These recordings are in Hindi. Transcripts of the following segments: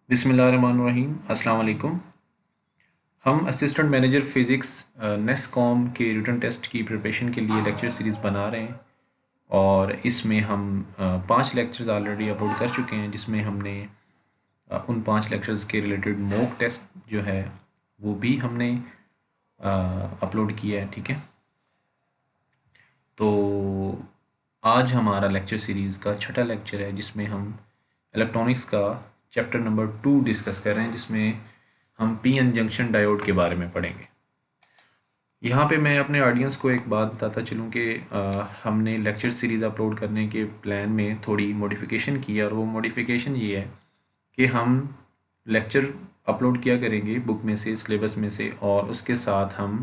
बिस्मिल्लाहिर्रहमानिर्रहीम अस्सलाम वालेकुम। हम असिस्टेंट मैनेजर फ़िज़िक्स नेस्कॉम के रिटन टेस्ट की प्रिपरेशन के लिए लेक्चर सीरीज़ बना रहे हैं और इसमें हम 5 लेक्चर्स ऑलरेडी अपलोड कर चुके हैं, जिसमें हमने उन 5 लेक्चर्स के रिलेटेड मॉक टेस्ट जो है वो भी हमने अपलोड किया है। ठीक है, तो आज हमारा लेक्चर सीरीज़ का छठा लेक्चर है, जिसमें हम इलेक्ट्रॉनिक्स का चैप्टर नंबर 2 डिस्कस कर रहे हैं, जिसमें हम पीएन जंक्शन डायोड के बारे में पढ़ेंगे। यहाँ पे मैं अपने ऑडियंस को एक बात बताता चलूँ कि हमने लेक्चर सीरीज़ अपलोड करने के प्लान में थोड़ी मॉडिफिकेशन की है, और वो मॉडिफिकेशन ये है कि हम लेक्चर अपलोड किया करेंगे बुक में से, सिलेबस में से, और उसके साथ हम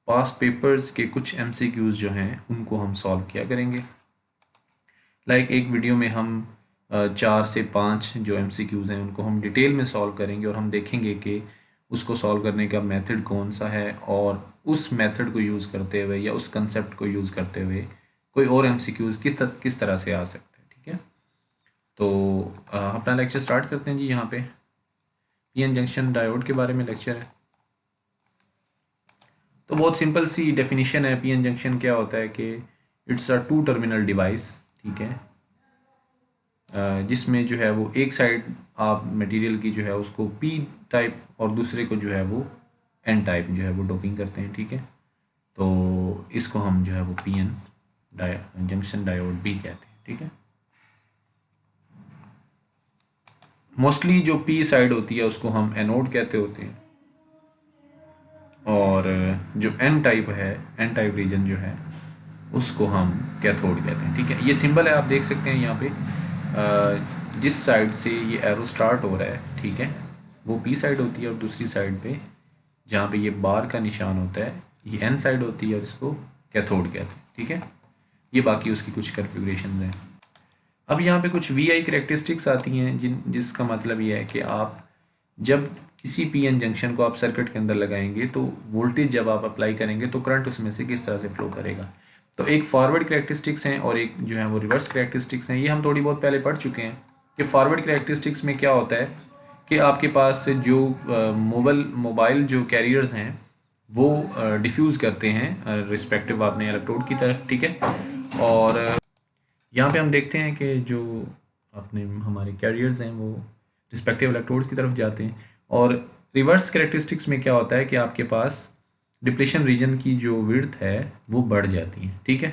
पास पेपर्स के कुछ एमसीक्यूज़ जो हैं उनको हम सॉल्व किया करेंगे। एक वीडियो में हम 4 से 5 जो एमसीक्यूज़ हैं उनको हम डिटेल में सॉल्व करेंगे, और हम देखेंगे कि उसको सॉल्व करने का मेथड कौन सा है, और उस मेथड को यूज़ करते हुए या उस कंसेप्ट को यूज़ करते हुए कोई और एमसीक्यूज़ किस तरह से आ सकते हैं। ठीक है, तो अपना लेक्चर स्टार्ट करते हैं जी। यहाँ पे पीएन जंक्शन डायोड के बारे में लेक्चर है। तो बहुत सिंपल सी डेफिनेशन है। पीएन जंक्शन क्या होता है कि इट्स अ 2 टर्मिनल डिवाइस। ठीक है, जिसमें जो है वो एक साइड आप मटेरियल की जो है उसको पी टाइप और दूसरे को जो है वो एन टाइप जो है वो डोपिंग करते हैं। ठीक है, तो इसको हम जो है वो पीएन जंक्शन डायोड भी कहते हैं। ठीक है, मोस्टली जो पी साइड होती है उसको हम एनोड कहते होते हैं, और जो एन टाइप है, एन टाइप रीजन जो है उसको हम कैथोड कहते हैं। ठीक है, ये सिंबल है, आप देख सकते हैं यहाँ पे जिस साइड से ये एरो स्टार्ट हो रहा है, ठीक है, वो पी साइड होती है, और दूसरी साइड पे जहाँ पे ये बार का निशान होता है ये एन साइड होती है, और इसको कैथोड कहते हैं। ठीक है, ये बाकी उसकी कुछ कन्फिग्रेशन हैं। अब यहाँ पे कुछ वी आई करेक्टरिस्टिक्स आती हैं जिसका मतलब ये है कि आप जब किसी पीएन जंक्शन को आप सर्किट के अंदर लगाएंगे तो वोल्टेज जब आप अप्लाई करेंगे तो करंट उसमें से किस तरह से फ्लो करेगा। तो एक फॉरवर्ड करेक्टरिस्टिक्स हैं और एक जो है वो रिवर्स करेक्टरिस्टिक्स हैं। ये हम थोड़ी बहुत पहले पढ़ चुके हैं कि फॉरवर्ड करेक्टरिस्टिक्स में क्या होता है कि आपके पास जो मोबाइल जो कैरियर्स हैं वो डिफ्यूज़ करते हैं रिस्पेक्टिव आपने इलेक्ट्रोड की तरफ। ठीक है, और यहाँ पे हम देखते हैं कि जो अपने हमारे कैरियर्स हैं वो रिस्पेक्टिव इलेक्ट्रोड्स की तरफ जाते हैं, और रिवर्स कैरेक्टरिस्टिक्स में क्या होता है कि आपके पास डिप्लेशन रीजन की जो विड्थ है वो बढ़ जाती है। ठीक है,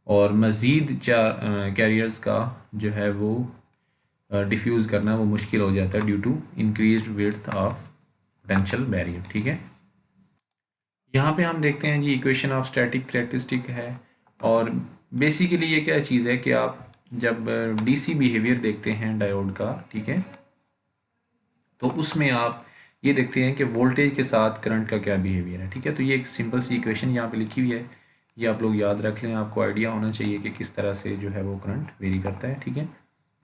और मज़ीद कैरियर्स का जो है वो डिफ्यूज़ करना वो मुश्किल हो जाता है due to increase width of potential barrier. ठीक है, यहाँ पे हम देखते हैं जी इक्वेशन ऑफ स्टैटिक कैरेक्टरिस्टिक है, और बेसिकली ये क्या चीज़ है कि आप जब डीसी बिहेवियर देखते हैं डायोड का, ठीक है, तो उसमें आप ये देखते हैं कि वोल्टेज के साथ करंट का क्या बिहेवियर है। ठीक है, तो ये एक सिंपल सी इक्वेशन यहाँ पे लिखी हुई है, ये आप लोग याद रख लें, आपको आइडिया होना चाहिए कि किस तरह से जो है वो करंट वेरी करता है। ठीक है,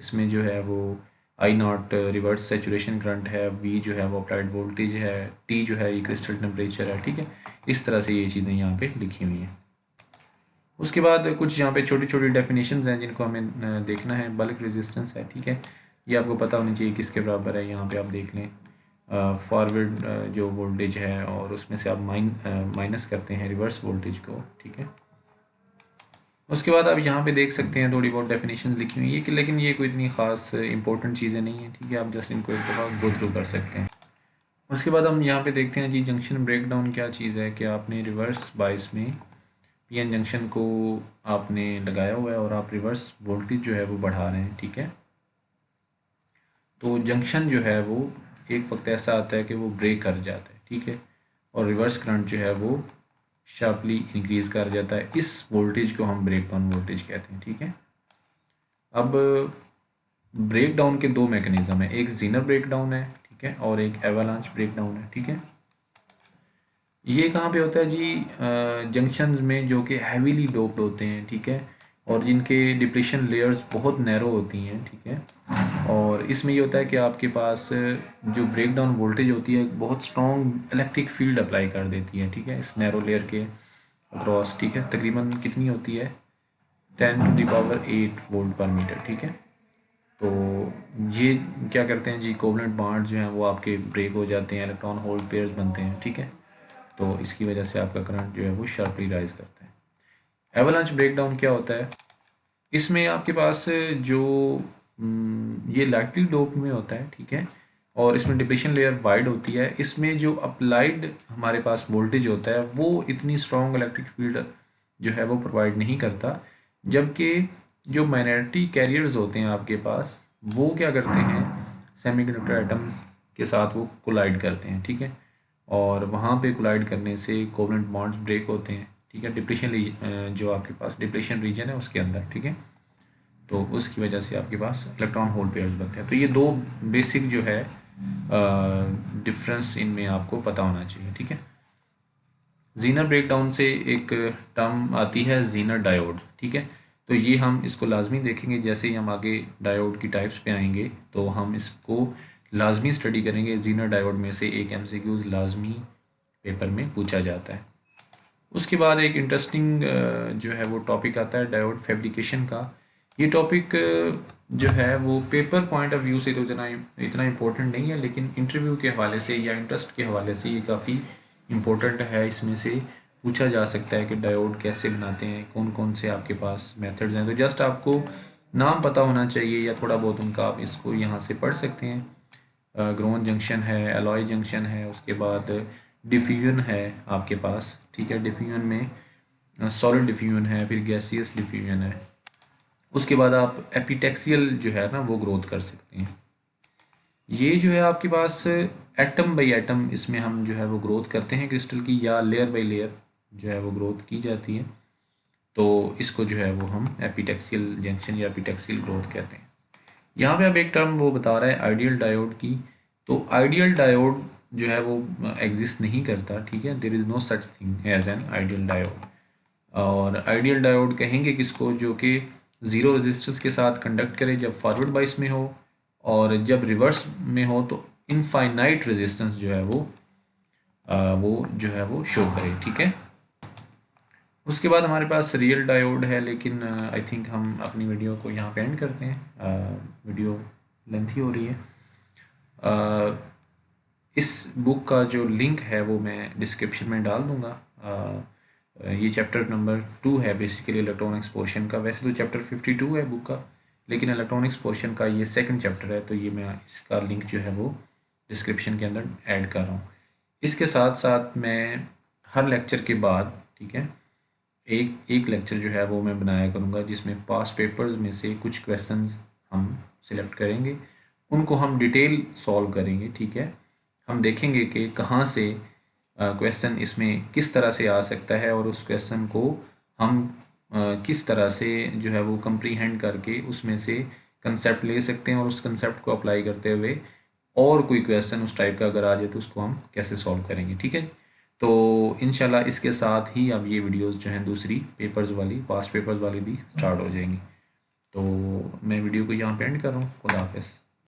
इसमें जो है वो आई नॉट रिवर्स सेचुरेशन करंट है, वी जो है वो अप्लाइड वोल्टेज है, टी जो है ये क्रिस्टल टेम्परेचर है। ठीक है, इस तरह से ये चीज़ें यहाँ पे लिखी हुई हैं। उसके बाद कुछ यहाँ पे छोटी छोटी डेफिनेशंस हैं जिनको हमें देखना है। बल्क रेजिस्टेंस है, ठीक है, ये आपको पता होनी चाहिए किसके बराबर है। यहाँ पे आप देख लें फॉरवर्ड जो वोल्टेज है और उसमें से आप माइनस करते हैं रिवर्स वोल्टेज को। ठीक है, उसके बाद आप यहाँ पे देख सकते हैं थोड़ी बहुत डेफिनेशन लिखी हुई है कि, लेकिन ये कोई इतनी ख़ास इंपॉर्टेंट चीज़ें नहीं है। ठीक है, आप जस्ट इनको एक दफ़ा गो थ्रू कर सकते हैं। उसके बाद हम यहाँ पे देखते हैं जी जंक्शन ब्रेकडाउन क्या चीज़ है, कि आपने रिवर्स बाइस में पीएन जंक्शन को आपने लगाया हुआ है और आप रिवर्स वोल्टेज जो है वो बढ़ा रहे हैं। ठीक है, तो जंक्शन जो है वो एक वक्त ऐसा आता है कि वो ब्रेक कर जाता है। ठीक है, और रिवर्स करंट जो है वो शार्पली इंक्रीज कर जाता है। इस वोल्टेज को हम ब्रेक डाउन वोल्टेज कहते हैं। ठीक है, अब ब्रेक डाउन के दो मैकेनिज्म है, एक जीनर ब्रेक डाउन है, ठीक है, और एक एवालांच ब्रेक डाउन है। ठीक है, ये कहाँ पे होता है जी, जंक्शंस में जो कि हैवीली डोप्ड होते हैं। ठीक है, और जिनके डिप्लेशन लेयर्स बहुत नैरो होती हैं। ठीक है, और इसमें ये होता है कि आपके पास जो ब्रेक डाउन वोल्टेज होती है बहुत स्ट्रॉन्ग इलेक्ट्रिक फील्ड अप्लाई कर देती है। ठीक है, इस नैरो लेयर के अक्रॉस। ठीक है, तकरीबन कितनी होती है, 10 to the power 8 वोल्ट पर मीटर। ठीक है, तो ये क्या करते हैं जी, कोवलेंट बॉन्ड जो हैं वो आपके ब्रेक हो जाते हैं, इलेक्ट्रॉन होल पेयर्स बनते हैं, ठीक है। तो इसकी वजह से आपका करंट जो है वो शार्पली राइज करता है। एवलांच ब्रेकडाउन क्या होता है? इसमें आपके पास जो ये लाइटली डोप में होता है, ठीक है, और इसमें डिप्लीशन लेयर वाइड होती है। इसमें जो अप्लाइड हमारे पास वोल्टेज होता है वो इतनी स्ट्रॉन्ग इलेक्ट्रिक फील्ड जो है वो प्रोवाइड नहीं करता, जबकि जो माइनॉरिटी कैरियर्स होते हैं आपके पास वो क्या करते हैं, सेमीकंडक्टर एटम्स के साथ वो कोलाइड करते हैं, ठीक है, और वहाँ पे कोलाइड करने से कोवलेंट बॉन्ड्स ब्रेक होते हैं, ठीक है, डिप्लीशन जो आपके पास डिप्लीशन रीजन है उसके अंदर, ठीक है। तो उसकी वजह से आपके पास इलेक्ट्रॉन होल पेयर्स बनते हैं। तो ये दो बेसिक जो है डिफरेंस इनमें आपको पता होना चाहिए, ठीक है। जीनर ब्रेकडाउन से एक टर्म आती है जीनर डायोड, ठीक है। तो ये हम इसको लाजमी देखेंगे, जैसे ही हम आगे डायोड की टाइप्स पे आएंगे तो हम इसको लाजमी स्टडी करेंगे। जीनर डायोड में से एक एमसीक्यूज लाजमी पेपर में पूछा जाता है। उसके बाद एक इंटरेस्टिंग जो है वो टॉपिक आता है डायोड फैब्रिकेशन का। ये टॉपिक जो है वो पेपर पॉइंट ऑफ व्यू से तो इतना इम्पोर्टेंट नहीं है, लेकिन इंटरव्यू के हवाले से या इंटरेस्ट के हवाले से ये काफ़ी इम्पोर्टेंट है। इसमें से पूछा जा सकता है कि डायोड कैसे बनाते हैं, कौन कौन से आपके पास मेथड्स हैं। तो जस्ट आपको नाम पता होना चाहिए या थोड़ा बहुत उनका, आप इसको यहाँ से पढ़ सकते हैं। ग्रोन जंक्शन है, एलॉय जंक्शन है, उसके बाद डिफ्यूजन है आपके पास, ठीक है। डिफ्यूजन में सॉलिड डिफ्यूजन है, फिर गैसियस डिफ्यूजन है। उसके बाद आप एपिटेक्सियल जो है ना वो ग्रोथ कर सकते हैं। ये जो है आपके पास एटम बाई एटम इसमें हम जो है वो ग्रोथ करते हैं क्रिस्टल की, या लेयर बाई लेयर जो है वो ग्रोथ की जाती है। तो इसको जो है वो हम एपिटेक्सियल जंक्शन या एपिटेक्सियल ग्रोथ कहते हैं। यहाँ पे अब एक टर्म वो बता रहा है आइडियल डायोड की। तो आइडियल डायोड जो है वो एग्जिस्ट नहीं करता, ठीक है। There is no such thing as an ideal diode. और आइडियल डायोड कहेंगे किसको, जो कि ज़ीरो रेजिस्टेंस के साथ कंडक्ट करे जब फॉरवर्ड बाइस में हो, और जब रिवर्स में हो तो इनफाइनाइट रेजिस्टेंस जो है वो जो है वो शो करे, ठीक है। उसके बाद हमारे पास रियल डायोड है, लेकिन आई थिंक हम अपनी वीडियो को यहाँ पे एंड करते हैं। वीडियो लेंथी हो रही है। इस बुक का जो लिंक है वो मैं डिस्क्रिप्शन में डाल दूँगा। ये चैप्टर नंबर 2 है बेसिकली इलेक्ट्रॉनिक्स पोर्शन का। वैसे तो चैप्टर 52 है बुक का, लेकिन इलेक्ट्रॉनिक्स पोर्शन का ये सेकंड चैप्टर है, तो ये मैं इसका लिंक जो है वो डिस्क्रिप्शन के अंदर ऐड कर रहा हूँ। इसके साथ साथ मैं हर लेक्चर के बाद, ठीक है, एक लेक्चर जो है वो मैं बनाया करूँगा जिसमें पास्ट पेपर्स में से कुछ क्वेश्चंस हम सिलेक्ट करेंगे, उनको हम डिटेल सॉल्व करेंगे, ठीक है। हम देखेंगे कि कहाँ से क्वेश्चन इसमें किस तरह से आ सकता है, और उस क्वेश्चन को हम किस तरह से जो है वो कंप्रीहेंड करके उसमें से कंसेप्ट ले सकते हैं, और उस कंसेप्ट को अप्लाई करते हुए और कोई क्वेश्चन उस टाइप का अगर आ जाए तो उसको हम कैसे सॉल्व करेंगे, ठीक है। तो इंशाल्लाह इसके साथ ही अब ये वीडियोस जो हैं दूसरी पेपर्स वाली, पास्ट पेपर्स वाली भी स्टार्ट हो जाएंगी। तो मैं वीडियो को यहाँ पे एंड कर रहा हूँ। खुदा हाफिज़।